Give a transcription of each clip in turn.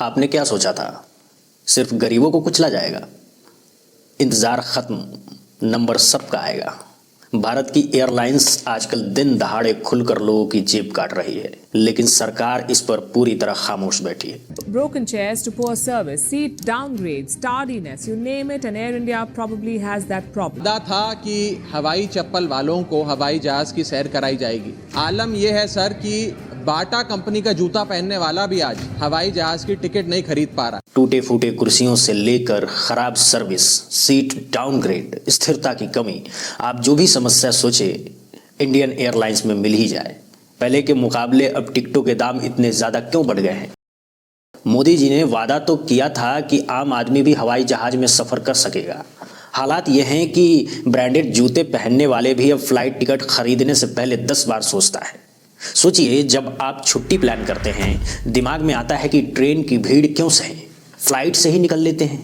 आपने क्या सोचा था? सिर्फ गरीबों को कुचला जाएगा? इंतज़ार ख़त्म, नंबर सबका आएगा। भारत की एयरलाइंस आजकल दिन दहाड़े खुलकर लोगों की जेब काट रही है, लेकिन सरकार इस पर पूरी तरह खामोश बैठी है। Broken chairs to poor service, seat downgrades, tardiness, you name it, and Air India probably has that problem. वादा था कि हवाई चप्पल वालों को हवाई जहाज की सैर कराई जाएगी। आलम यह है सर कि बाटा कंपनी का जूता पहनने वाला भी आज हवाई जहाज की टिकट नहीं खरीद पा रहा। टूटे फूटे कुर्सियों से लेकर खराब सर्विस, सीट डाउनग्रेड, स्थिरता की कमी, आप जो भी समस्या सोचे इंडियन एयरलाइंस में मिल ही जाए। पहले के मुकाबले अब टिकटों के दाम इतने ज़्यादा क्यों बढ़ गए हैं? मोदी जी ने वादा तो किया था कि आम आदमी भी हवाई जहाज में सफ़र कर सकेगा। हालात ये हैं कि ब्रांडेड जूते पहनने वाले भी अब फ्लाइट टिकट खरीदने से पहले 10 बार सोचता है। सोचिए, जब आप छुट्टी प्लान करते हैं दिमाग में आता है कि ट्रेन की भीड़ क्यों सहे, फ्लाइट से ही निकल लेते हैं,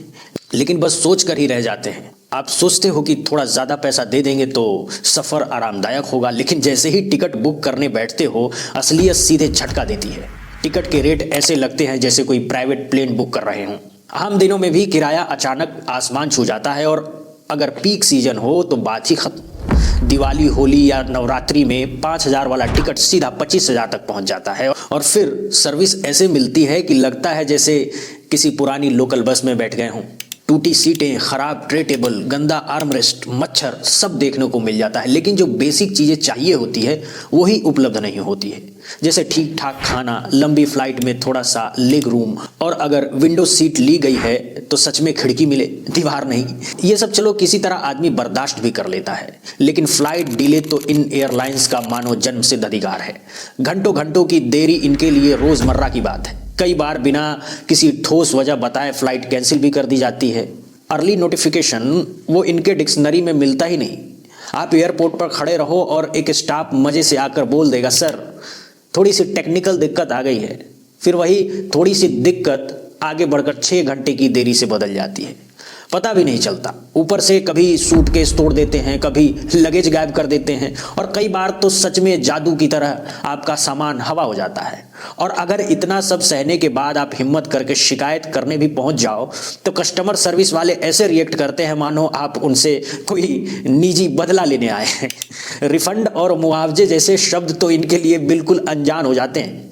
लेकिन बस सोच कर ही रह जाते हैं। आप सोचते हो कि थोड़ा ज़्यादा पैसा दे देंगे तो सफ़र आरामदायक होगा, लेकिन जैसे ही टिकट बुक करने बैठते हो असलियत सीधे झटका देती है। टिकट के रेट ऐसे लगते हैं जैसे कोई प्राइवेट प्लेन बुक कर रहे हों। आम दिनों में भी किराया अचानक आसमान छू जाता है, और अगर पीक सीजन हो तो बात ही खत्म। दिवाली, होली या नवरात्रि में 5,000 वाला टिकट सीधा 25,000 तक पहुंच जाता है, और फिर सर्विस ऐसे मिलती है कि लगता है जैसे किसी पुरानी लोकल बस में बैठ गए हों। टूटी सीटें, खराब ट्रे टेबल, गंदा आर्मरेस्ट, मच्छर, सब देखने को मिल जाता है, लेकिन जो बेसिक चीज़ें चाहिए होती है वही उपलब्ध नहीं होती है। जैसे ठीक ठाक खाना, लंबी फ्लाइट में थोड़ा सा लेग रूम, और अगर विंडो सीट ली गई है तो सच में खिड़की मिले, दीवार नहीं। ये सब चलो किसी तरह आदमी बर्दाश्त भी कर लेता है, लेकिन फ्लाइट डिले तो इन एयरलाइंस का मानव जन्म सिद्ध अधिकार है। घंटों घंटों की देरी इनके लिए रोज़मर्रा की बात है। कई बार बिना किसी ठोस वजह बताए फ्लाइट कैंसिल भी कर दी जाती है। अर्ली नोटिफिकेशन वो इनके डिक्शनरी में मिलता ही नहीं। आप एयरपोर्ट पर खड़े रहो और एक स्टाफ मज़े से आकर बोल देगा, सर थोड़ी सी टेक्निकल दिक्कत आ गई है। फिर वही थोड़ी सी दिक्कत आगे बढ़कर 6 घंटे की देरी से बदल जाती है, पता भी नहीं चलता। ऊपर से कभी सूटकेस तोड़ देते हैं, कभी लगेज गायब कर देते हैं, और कई बार तो सच में जादू की तरह आपका सामान हवा हो जाता है। और अगर इतना सब सहने के बाद आप हिम्मत करके शिकायत करने भी पहुंच जाओ तो कस्टमर सर्विस वाले ऐसे रिएक्ट करते हैं मानो आप उनसे कोई निजी बदला लेने आए हैं। रिफंड और मुआवजे जैसे शब्द तो इनके लिए बिल्कुल अनजान हो जाते हैं।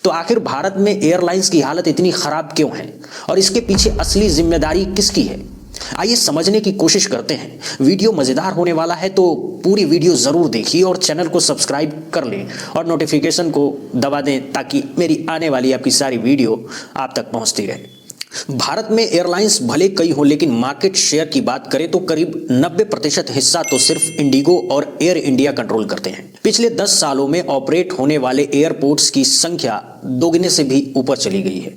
तो आखिर भारत में एयरलाइंस की हालत इतनी खराब क्यों है, और इसके पीछे असली जिम्मेदारी किसकी है? आइए समझने की कोशिश करते हैं। वीडियो मज़ेदार होने वाला है तो पूरी वीडियो ज़रूर देखिए और चैनल को सब्सक्राइब कर लें और नोटिफिकेशन को दबा दें ताकि मेरी आने वाली आपकी सारी वीडियो आप तक पहुंचती रहे। भारत में एयरलाइंस भले कई हो, लेकिन मार्केट शेयर की बात करें तो करीब 90% हिस्सा तो सिर्फ इंडिगो और एयर इंडिया कंट्रोल करते हैं। पिछले 10 सालों में ऑपरेट होने वाले एयरपोर्ट्स की संख्या दोगुने से भी ऊपर चली गई है।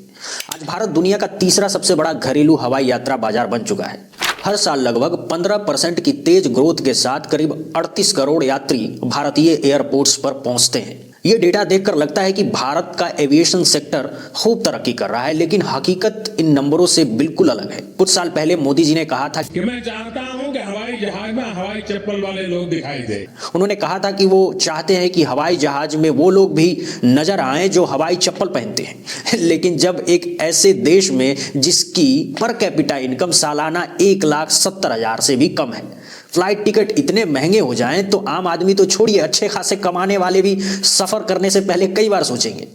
आज भारत दुनिया का तीसरा सबसे बड़ा घरेलू हवाई यात्रा बाजार बन चुका है। हर साल लगभग 15% की तेज ग्रोथ के साथ करीब 38 करोड़ यात्री भारतीय एयरपोर्ट्स पर पहुंचते हैं। ये डेटा देखकर लगता है कि भारत का एविएशन सेक्टर खूब तरक्की कर रहा है, लेकिन हकीकत इन नंबरों से बिल्कुल अलग है। कुछ साल पहले मोदी जी ने कहा था कि मैं चाहता हूं कि हवाई जहाज में हवाई चप्पल वाले लोग दिखाई दे। उन्होंने कहा था कि वो चाहते हैं कि हवाई जहाज में वो लोग भी नजर आए जो हवाई चप्पल पहनते हैं। लेकिन जब एक ऐसे देश में जिसकी पर कैपिटा इनकम सालाना 1,70,000 से भी कम है, फ्लाइट टिकट इतने महंगे हो जाएं तो आम आदमी तो छोड़िए, अच्छे खासे कमाने वाले भी सफर करने से पहले कई बार सोचेंगे।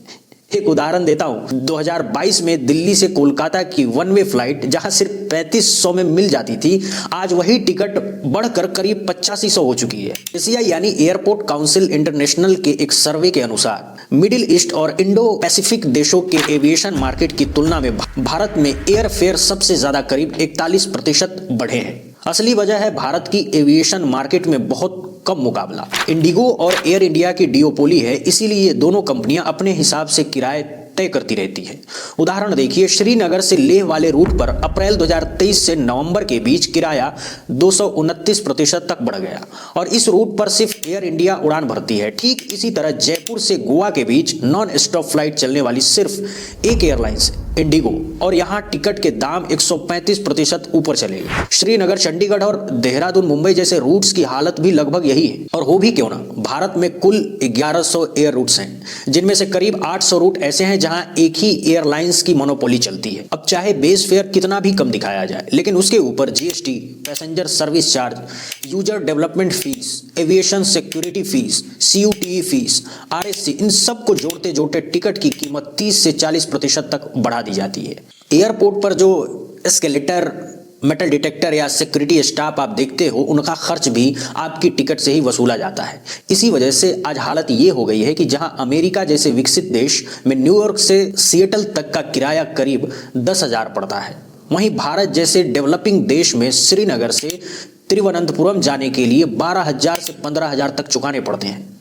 एक उदाहरण देता हूं, 2022 में दिल्ली से कोलकाता की वन वे फ्लाइट जहां सिर्फ 3500 में मिल जाती थी, आज वही टिकट बढ़कर करीब 8500 हो चुकी है। एशिया यानी एयरपोर्ट काउंसिल इंटरनेशनल के एक सर्वे के अनुसार मिडिल ईस्ट और इंडो पैसिफिक देशों के एविएशन मार्केट की तुलना में भारत में एयर फेयर सबसे ज्यादा करीब 41% बढ़े हैं। असली वजह है भारत की एविएशन मार्केट में बहुत कम मुकाबला। इंडिगो और एयर इंडिया की डिओपोली है, इसीलिए दोनों कंपनियां अपने हिसाब से किराए तय करती रहती हैं। उदाहरण देखिए, श्रीनगर से लेह वाले रूट पर अप्रैल 2023 से नवंबर के बीच किराया 229% तक बढ़ गया, और इस रूट पर सिर्फ एयर इंडिया उड़ान भरती है। ठीक इसी तरह जयपुर से गोवा के बीच नॉन स्टॉप फ्लाइट चलने वाली सिर्फ एक एयरलाइंस है। इंडिगो, और यहाँ टिकट के दाम 135% ऊपर चले गए। श्रीनगर, चंडीगढ़ और देहरादून, मुंबई जैसे रूट्स की हालत भी लगभग यही है। और हो भी क्यों ना, भारत में कुल 1100 एयर रूट्स हैं, जिनमें से करीब 800 रूट ऐसे हैं जहां एक ही एयरलाइंस की मोनोपोली चलती है। अब चाहे बेस फेयर कितना भी कम दिखाया जाए, लेकिन उसके ऊपर GST, passenger service charge, user development fees, aviation security fees, CUTE fees, RSC, इन सब को जोड़ते जोड़ते टिकट की कीमत 30 से 40% तक बढ़ा दी जाती है। एयरपोर्ट पर जो एस्केलेटर, मेटल डिटेक्टर या सिक्योरिटी स्टाफ आप देखते हो, उनका खर्च भी आपकी टिकट से ही वसूला जाता है। इसी वजह से आज हालत ये हो गई है कि जहां अमेरिका जैसे विकसित देश में न्यूयॉर्क से सिएटल तक का किराया करीब 10,000 पड़ता है, वहीं भारत जैसे डेवलपिंग देश में श्रीनगर से तिरुवनंतपुरम जाने के लिए 12,000 से 15,000 तक चुकाने पड़ते हैं।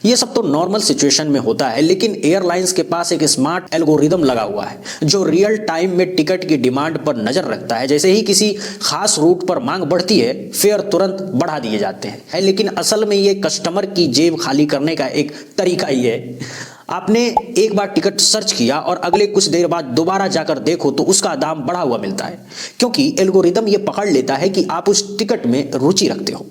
ये सब तो नॉर्मल सिचुएशन में होता है, लेकिन एयरलाइंस के पास एक स्मार्ट एल्गोरिदम लगा हुआ है जो रियल टाइम में टिकट की डिमांड पर नजर रखता है। जैसे ही किसी खास रूट पर मांग बढ़ती है, फेयर तुरंत बढ़ा दिए जाते हैं। लेकिन असल में ये कस्टमर की जेब खाली करने का एक तरीका ही है। आपने एक बार टिकट सर्च किया और अगले कुछ देर बाद दोबारा जाकर देखो तो उसका दाम बढ़ा हुआ मिलता है, क्योंकि एल्गोरिदम ये पकड़ लेता है कि आप उस टिकट में रुचि रखते हो,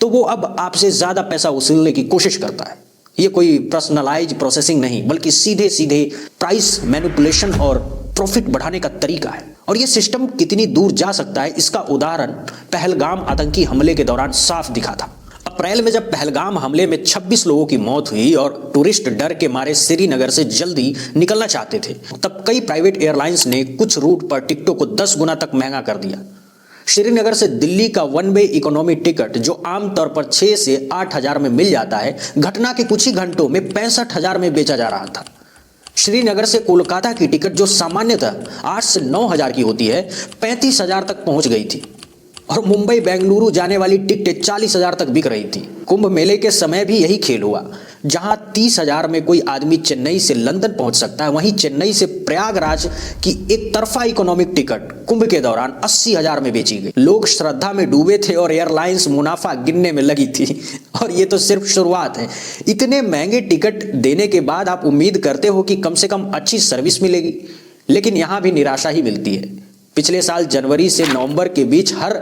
तो वो अब आपसे ज्यादा पैसा वसूलने की कोशिश करता है। ये कोई पर्सनलाइज प्रोसेसिंग नहीं, बल्कि सीधे सीधे प्राइस मैनिपुलेशन और प्रॉफिट बढ़ाने का तरीका है। और ये सिस्टम कितनी दूर जा सकता है, इसका उदाहरण पहलगाम आतंकी हमले के दौरान साफ दिखा था। अप्रैल में जब पहलगाम हमले में 26 लोगों की मौत हुई और टूरिस्ट डर के मारे श्रीनगर से जल्दी निकलना चाहते थे, तब कई प्राइवेट एयरलाइंस ने कुछ रूट पर टिकटों को 10 गुना तक महंगा कर दिया। श्रीनगर से दिल्ली का वन वे इकोनॉमी टिकट जो आमतौर पर 6 से 8,000 में मिल जाता है, घटना के कुछ ही घंटों में 65,000 में बेचा जा रहा था। श्रीनगर से कोलकाता की टिकट जो सामान्यतः 8 से 9,000 की होती है, 35,000 तक पहुंच गई थी। और मुंबई बेंगलुरु जाने वाली टिकटें 40,000 तक बिक रही थी। कुंभ मेले के समय भी यही खेल हुआ। जहां 30,000 में कोई आदमी चेन्नई से लंदन पहुंच सकता है, वहीं चेन्नई से प्रयागराज की एक तरफा इकोनॉमिक टिकट कुंभ के दौरान 80,000 में बेची गई। लोग श्रद्धा में डूबे थे और एयरलाइंस मुनाफा गिनने में लगी थी। और ये तो सिर्फ शुरुआत है। इतने महंगे टिकट देने के बाद आप उम्मीद करते हो कि कम से कम अच्छी सर्विस मिलेगी, लेकिन यहां भी निराशा ही मिलती है। पिछले साल जनवरी से नवंबर के बीच हर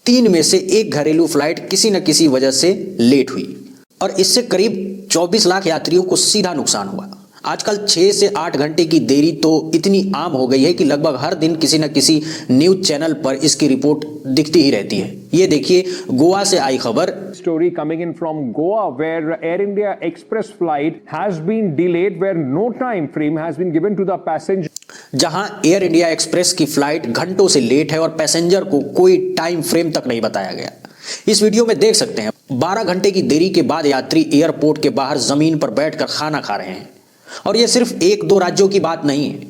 3 में से 1 घरेलू फ्लाइट किसी न किसी वजह से लेट हुई और इससे करीब 24 लाख यात्रियों को सीधा नुकसान हुआ। आजकल 6 से 8 घंटे की देरी तो इतनी आम हो गई है कि लगभग हर दिन किसी न किसी न्यूज चैनल पर इसकी रिपोर्ट दिखती ही रहती है। ये देखिए गोवा से आई खबर। Story coming in from Goa, where Air India Express flight has been delayed, where no time frame has been given to the passenger. जहां एयर इंडिया एक्सप्रेस की फ्लाइट घंटों से लेट है और पैसेंजर को कोई टाइम फ्रेम तक नहीं बताया गया। इस वीडियो में देख सकते हैं 12 घंटे की देरी के बाद यात्री एयरपोर्ट के बाहर जमीन पर बैठकर खाना खा रहे हैं। और यह सिर्फ 1-2 राज्यों की बात नहीं है।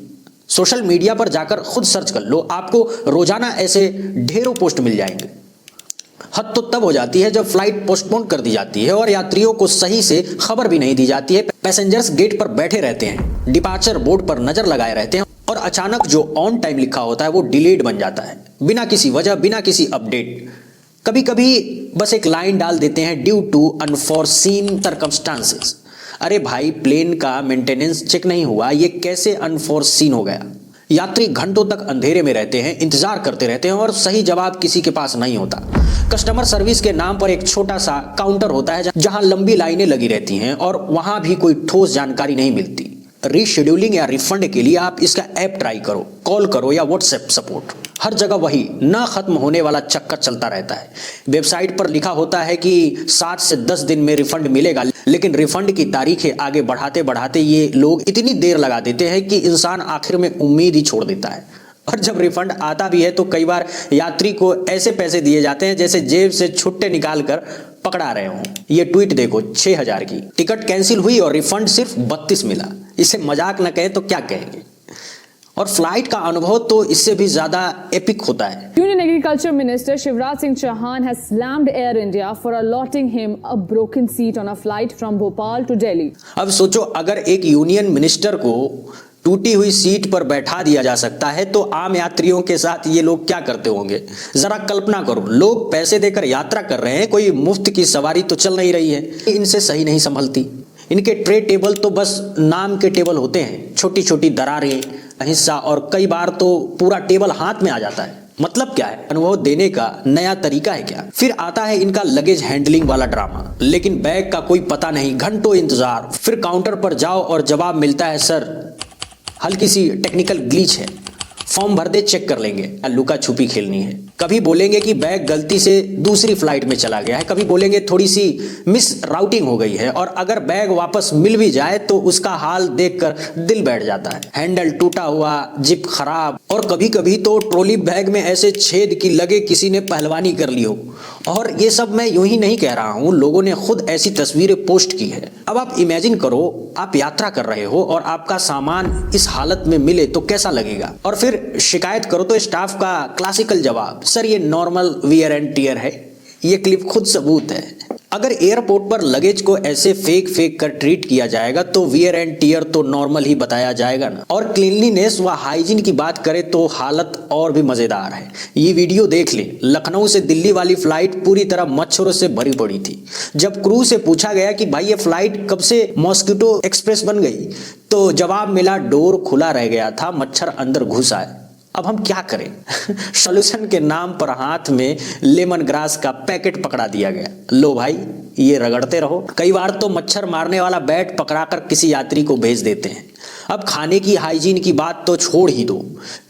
सोशल मीडिया पर जाकर खुद सर्च कर लो, आपको रोजाना ऐसे ढेरों पोस्ट मिल जाएंगे। हद तो तब हो जाती है जब फ्लाइट पोस्टपोन कर दी जाती है और यात्रियों को सही से खबर भी नहीं दी जाती है। पैसेंजर्स गेट पर बैठे रहते हैं, डिपार्चर बोर्ड पर नजर लगाए रहते हैं और अचानक जो ऑन टाइम लिखा होता है वो डिलेड बन जाता है, बिना किसी वजह, बिना किसी अपडेट। कभी कभी बस एक लाइन डाल देते हैं, ड्यू टू अनफॉरसीन सर्कमस्टांसेस। अरे भाई, प्लेन का मेंटेनेंस चेक नहीं हुआ, ये कैसे अनफॉरसीन हो गया? यात्री घंटों तक अंधेरे में रहते हैं, इंतजार करते रहते हैं और सही जवाब किसी के पास नहीं होता। कस्टमर सर्विस के नाम पर एक छोटा सा काउंटर होता है जहां लंबी लाइनें लगी रहती हैं और वहां भी कोई ठोस जानकारी नहीं मिलती। रीशेड्यूलिंग या रिफंड के लिए आप इसका ऐप ट्राई करो, कॉल करो या व्हाट्सएप सपोर्ट। हर जगह वही ना खत्म होने वाला चक्कर चलता रहता है। वेबसाइट पर लिखा होता है कि 7 से 10 दिन में रिफंड मिलेगा, लेकिन रिफंड की तारीखें आगे बढ़ाते बढ़ाते ये लोग इतनी देर लगा देते हैं कि इंसान आखिर में उम्मीद ही छोड़ देता है। और जब रिफंड आता भी है तो कई बार यात्री को ऐसे पैसे दिए जाते हैं जैसे जेब से छुट्टे निकाल कर पकड़ा रहे हों। ये ट्वीट देखो, 6,000 की टिकट कैंसिल हुई और रिफंड सिर्फ 32 मिला। इसे मजाक न कहें तो क्या कहेंगे? और फ्लाइट का अनुभव तो इससे भी ज्यादा एपिक होता है। Union Agriculture Minister Shivraj Singh Chauhan has slammed Air India for allotting him a broken seat on a flight from Bhopal to Delhi. अब सोचो, अगर एक यूनियन मिनिस्टर को टूटी हुई सीट पर बैठा दिया जा सकता है तो आम यात्रियों के साथ ये लोग क्या करते होंगे? जरा कल्पना करो, लोग पैसे देकर यात्रा कर रहे हैं, कोई मुफ्त की सवारी तो चल नहीं रही है। इनसे सही नहीं संभलती। इनके ट्रे टेबल तो बस नाम के टेबल होते हैं, छोटी छोटी दरारें, हिस्सा और कई बार तो पूरा टेबल हाथ में आ जाता है। मतलब क्या है? अनुभव देने का नया तरीका है क्या? फिर आता है इनका लगेज हैंडलिंग वाला ड्रामा। लेकिन बैग का कोई पता नहीं, घंटों इंतजार, फिर काउंटर पर जाओ और जवाब मिलता है सर हल्की सी टेक्निकल ग्लिच है, फॉर्म भर दे चेक कर लेंगे। लुका छुपी खेलनी है। कभी बोलेंगे कि बैग गलती से दूसरी फ्लाइट में चला गया है, कभी बोलेंगे थोड़ी सी मिस राउटिंग हो गई है, और अगर बैग वापस मिल भी जाए तो उसका हाल देखकर दिल बैठ जाता है। हैंडल टूटा हुआ, जिप खराब, और कभी कभी तो ट्रॉली बैग में ऐसे छेद की लगे किसी ने पहलवानी कर ली हो। और ये सब मैं यूं ही नहीं कह रहा हूं, लोगों ने खुद ऐसी तस्वीरें पोस्ट की है। अब आप इमेजिन करो, आप यात्रा कर रहे हो और आपका सामान इस हालत में मिले तो कैसा लगेगा? और फिर शिकायत करो तो स्टाफ का क्लासिकल जवाब, सर ये नॉर्मल वियर एंड टियर है। ये क्लिप खुद सबूत है। अगर एयरपोर्ट पर लगेज को ऐसे फेक कर ट्रीट किया जाएगा तो वियर एंड टियर तो नॉर्मल ही बताया जाएगा ना। और क्लीनलीनेस व हाइजीन की बात करें तो हालत और भी मजेदार है। ये वीडियो देख ले, लखनऊ से दिल्ली वाली फ्लाइट पूरी तरह मच्छरों से भरी पड़ी थी। जब क्रू से पूछा गया कि भाई ये फ्लाइट कब से मॉस्किटो एक्सप्रेस बन गई, तो जवाब मिला डोर खुला रह गया था, मच्छर अंदर घुस आए। अब हम क्या करें? सॉल्यूशन के नाम पर हाथ में लेमन ग्रास का पैकेट पकड़ा दिया गया, लो भाई ये रगड़ते रहो। कई बार तो मच्छर मारने वाला बैट पकड़ाकर किसी यात्री को भेज देते हैं। अब खाने की हाइजीन की बात तो छोड़ ही दो,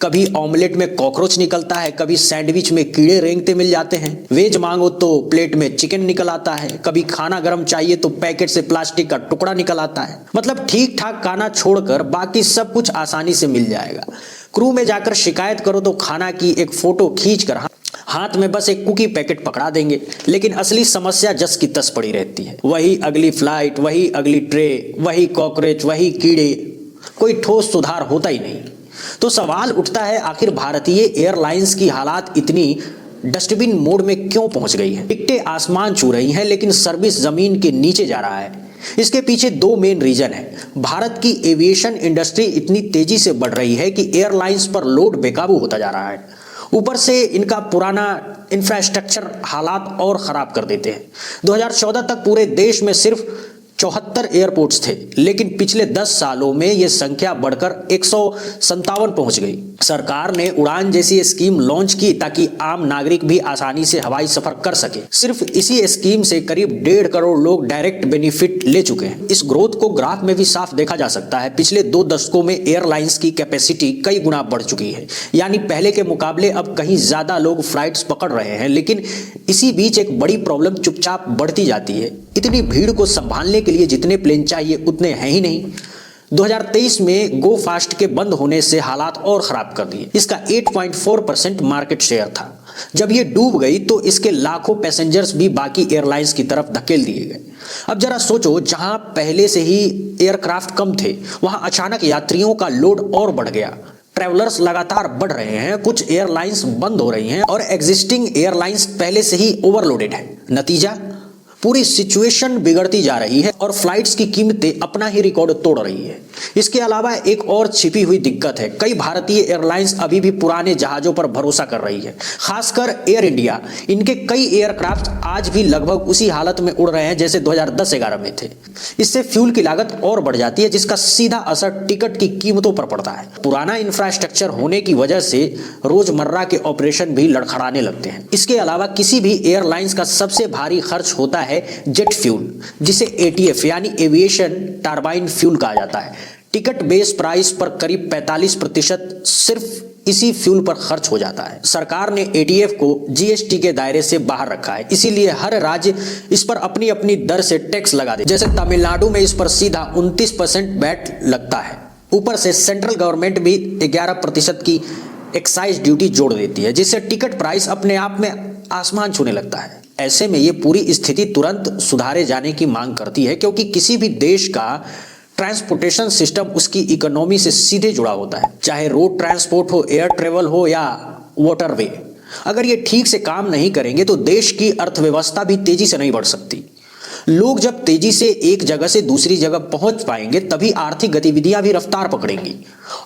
कभी ऑमलेट में कॉकरोच निकलता है, कभी सैंडविच में कीड़े रेंगते मिल जाते हैं, वेज मांगो तो प्लेट में चिकन निकल आता है, कभी खाना गर्म चाहिए तो पैकेट से प्लास्टिक का टुकड़ा निकल आता है। मतलब ठीक ठाक खाना छोड़कर बाकी सब कुछ आसानी से मिल जाएगा। क्रू में जाकर शिकायत करो तो खाना की एक फोटो खींचकर हाथ में बस एक कुकी पैकेट पकड़ा देंगे, लेकिन असली समस्या जस की तस पड़ी रहती है। वही अगली फ्लाइट, वही अगली ट्रे, वही कॉकरोच, वही कीड़े, कोई ठोस सुधार होता ही नहीं। तो सवाल उठता है, आखिर भारतीय एयरलाइंस की हालात इतनी डस्टबिन मोड में क्यों पहुंच गई है? टिकटें आसमान छू रही हैं लेकिन सर्विस जमीन के नीचे जा रहा है। इसके पीछे दो मेन रीजन है। भारत की एविएशन इंडस्ट्री इतनी तेजी से बढ़ रही है कि एयरलाइंस पर लोड बेकाबू होता जा रहा है। ऊपर से इनका पुराना इंफ्रास्ट्रक्चर हालात और खराब कर देते हैं। 2014 तक पूरे देश में सिर्फ 74 एयरपोर्ट्स थे, लेकिन पिछले 10 सालों में यह संख्या बढ़कर 157 पहुंच गई। सरकार ने उड़ान जैसी स्कीम लॉन्च की ताकि आम नागरिक भी आसानी से हवाई सफर कर सके। सिर्फ इसी स्कीम से करीब 1.5 करोड़ लोग डायरेक्ट बेनिफिट ले चुके हैं। इस ग्रोथ को ग्राफ में भी साफ देखा जा सकता है। पिछले 2 दशकों में एयरलाइंस की कैपेसिटी कई गुना बढ़ चुकी है, यानी पहले के मुकाबले अब कहीं ज्यादा लोग फ्लाइट्स पकड़ रहे हैं। लेकिन इसी बीच एक बड़ी प्रॉब्लम चुपचाप बढ़ती जाती है। इतनी भीड़ को संभालने के लिए जितने प्लेन चाहिए उतने हैं ही नहीं। 2023 में गो फास्ट के बंद होने से हालात और खराब कर दिए। इसका 8.4% मार्केट शेयर था। जब ये डूब गई तो इसके लाखों पैसेंजर्स भी बाकी एयरलाइंस की तरफ धकेल दिए गए। अब जरा सोचो, जहां पहले से ही एयरक्राफ्ट कम थे, वहां अचानक यात्रियों का लोड और बढ़ गया। ट्रैवलर्स लगातार बढ़ रहे हैं, कुछ एयरलाइंस बंद हो रही हैं और एग्जिस्टिंग एयरलाइंस पहले से ही ओवरलोडेड है। नतीजा, पूरी सिचुएशन बिगड़ती जा रही है और फ्लाइट्स की कीमतें अपना ही रिकॉर्ड तोड़ रही है। इसके अलावा एक और छिपी हुई दिक्कत है। कई भारतीय एयरलाइंस अभी भी पुराने जहाजों पर भरोसा कर रही है, खासकर एयर इंडिया। इनके कई एयरक्राफ्ट आज भी लगभग उसी हालत में उड़ रहे हैं जैसे 2010-11 में थे। इससे फ्यूल की लागत और बढ़ जाती है, जिसका सीधा असर टिकट की कीमतों पर पड़ता है। पुराना इंफ्रास्ट्रक्चर होने की वजह से रोजमर्रा के ऑपरेशन भी लड़खड़ाने लगते हैं। इसके अलावा किसी भी एयरलाइंस का सबसे भारी खर्च होता है जेट फ्यूल, जिसे ATF यानी एविएशन टरबाइन फ्यूल कहा जाता है। टिकट बेस प्राइस पर करीब 45% सिर्फ इसी फ्यूल पर खर्च हो जाता है। सरकार ने ATF को GST के दायरे से बाहर रखा है, इसीलिए हर राज्य इस पर अपनी अपनी दर से टैक्स लगा दे। जैसे तमिलनाडु में इस पर सीधा 29% वैट लगता है। ऊपर से सेंट्रल गवर्नमेंट भी 11% की एक्साइज ड्यूटी जोड़ देती है, जिससे टिकट प्राइस अपने आप में आसमान छूने लगता है। ऐसे में ये पूरी स्थिति तुरंत सुधारे जाने की मांग करती है, क्योंकि किसी भी देश का ट्रांसपोर्टेशन सिस्टम उसकी इकोनॉमी से सीधे जुड़ा होता है, चाहे रोड ट्रांसपोर्ट हो, एयर ट्रेवल हो या वाटरवे। अगर ये ठीक से काम नहीं करेंगे तो देश की अर्थव्यवस्था भी तेजी से नहीं बढ़ सकती। लोग जब तेजी से एक जगह से दूसरी जगह पहुंच पाएंगे तभी आर्थिक गतिविधियां भी रफ्तार पकड़ेंगी।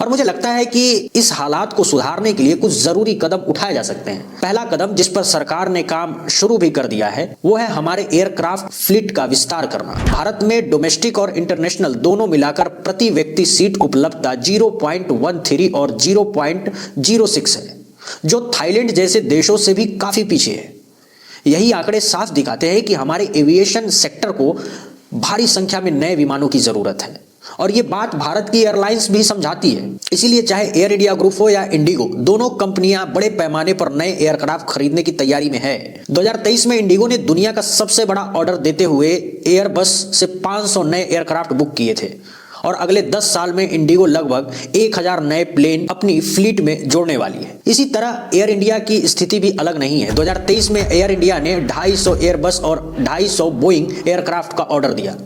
और मुझे लगता है कि इस हालात को सुधारने के लिए कुछ जरूरी कदम उठाए जा सकते हैं। पहला कदम जिस पर सरकार ने काम शुरू भी कर दिया है वो है हमारे एयरक्राफ्ट फ्लीट का विस्तार करना। भारत में डोमेस्टिक और इंटरनेशनल दोनों मिलाकर प्रति व्यक्ति सीट उपलब्धता 0.13 और 0.06 है, जो थाईलैंड जैसे देशों से भी काफी पीछे है। यही आंकड़े साफ दिखाते हैं कि हमारे एविएशन सेक्टर को भारी संख्या में नए विमानों की जरूरत है और ये बात भारत की एयरलाइंस भी समझाती है। इसीलिए चाहे एयर इंडिया ग्रुप हो या इंडिगो, दोनों कंपनियां बड़े पैमाने पर नए एयरक्राफ्ट खरीदने की तैयारी में है। 2023 में इंडिगो ने दुनिया का सबसे बड़ा ऑर्डर देते हुए एयरबस से 500 नए एयरक्राफ्ट बुक किए थे और अगले 10 साल में इंडिगो लगभग 1000 नए प्लेन अपनी फ्लीट में जोड़ने वाली है। इसी तरह एयर इंडिया की स्थिति भी अलग नहीं है। 2023 में एयर इंडिया ने 250 एयरबस और 250 बोइंग एयरक्राफ्ट का ऑर्डर दिया,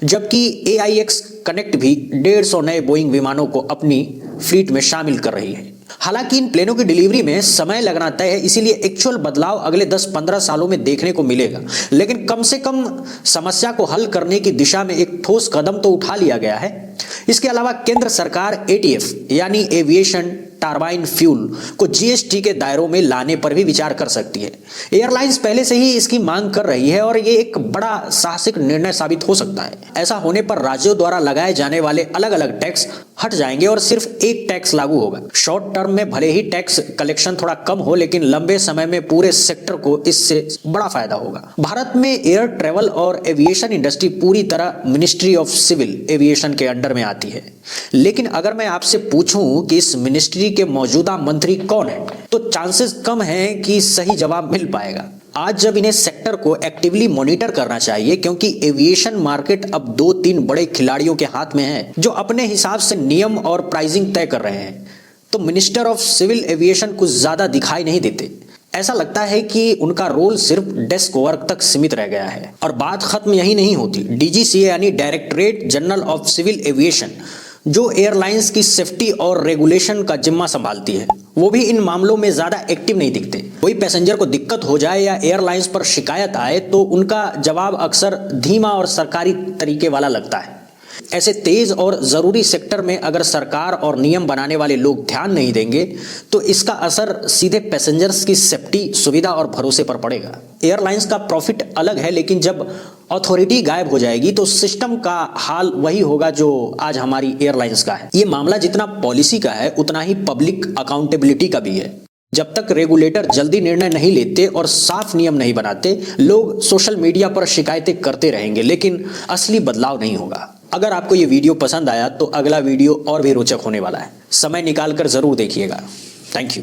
जबकि AIX कनेक्ट भी 150 नए बोइंग विमानों को अपनी फ्लीट में शामिल कर रही है। हालांकि इन प्लेनों की डिलीवरी में समय लगना तय है, इसीलिए एक्चुअल बदलाव अगले 10-15 सालों में देखने को मिलेगा। लेकिन कम से कम समस्या को हल करने की दिशा में एक ठोस कदम तो उठा लिया गया है। इसके अलावा केंद्र सरकार ATF यानी एविएशन टरबाइन फ्यूल को GST के दायरों में लाने पर भी विचार कर सकती है। एयरलाइंस पहले से ही इसकी मांग कर रही है और ये एक बड़ा साहसिक निर्णय साबित हो सकता है। ऐसा होने पर राज्यों द्वारा लगाए जाने वाले अलग अलग टैक्स हट जाएंगे और सिर्फ एक टैक्स लागू होगा। शॉर्ट टर्म में भले ही टैक्स कलेक्शन थोड़ा कम हो, लेकिन लंबे समय में पूरे सेक्टर को इससे बड़ा फायदा होगा। भारत में एयर ट्रेवल और एविएशन इंडस्ट्री पूरी तरह मिनिस्ट्री ऑफ सिविल एविएशन के अंडर में आती है। लेकिन अगर मैं आपसे पूछूं कि इस मिनिस्ट्री के मौजूदा मंत्री कौन है, तो चांसेस कम हैं कि सही जवाब मिल पाएगा। आज जब इन्हें सेक्टर को एक्टिवली मॉनिटर करना चाहिए, क्योंकि एविएशन मार्केट अब 2-3 बड़े खिलाड़ियों के हाथ में है जो अपने हिसाब से नियम और प्राइसिंग तय कर रहे हैं, तो मिनिस्टर ऑफ सिविल एविएशन कुछ ज्यादा दिखाई नहीं देते। ऐसा लगता है कि उनका रोल सिर्फ डेस्क वर्क तक सीमित रह गया है। और बात खत्म यही नहीं होती। DGCA यानी directorate general of civil aviation, जो एयरलाइंस की सेफ्टी और रेगुलेशन का जिम्मा संभालती है, वो भी इन मामलों में ज्यादा एक्टिव नहीं दिखते। कोई पैसेंजर को दिक्कत हो जाए या एयरलाइंस पर शिकायत आए तो उनका जवाब अक्सर धीमा और सरकारी तरीके वाला लगता है। ऐसे तेज और जरूरी सेक्टर में अगर सरकार और नियम बनाने वाले लोग ध्यान नहीं देंगे तो इसका असर सीधे पैसेंजर्स की सेफ्टी, सुविधा और भरोसे पर पड़ेगा। एयरलाइंस का प्रॉफिट अलग है, लेकिन जब अथॉरिटी गायब हो जाएगी तो सिस्टम का हाल वही होगा जो आज हमारी एयरलाइंस का है। ये मामला जितना पॉलिसी का है उतना ही पब्लिक अकाउंटेबिलिटी का भी है। जब तक रेगुलेटर जल्दी निर्णय नहीं लेते और साफ नियम नहीं बनाते, लोग सोशल मीडिया पर शिकायतें करते रहेंगे, लेकिन असली बदलाव नहीं होगा। अगर आपको ये वीडियो पसंद आया तो अगला वीडियो और भी रोचक होने वाला है। समय निकालकर जरूर देखिएगा। Thank you.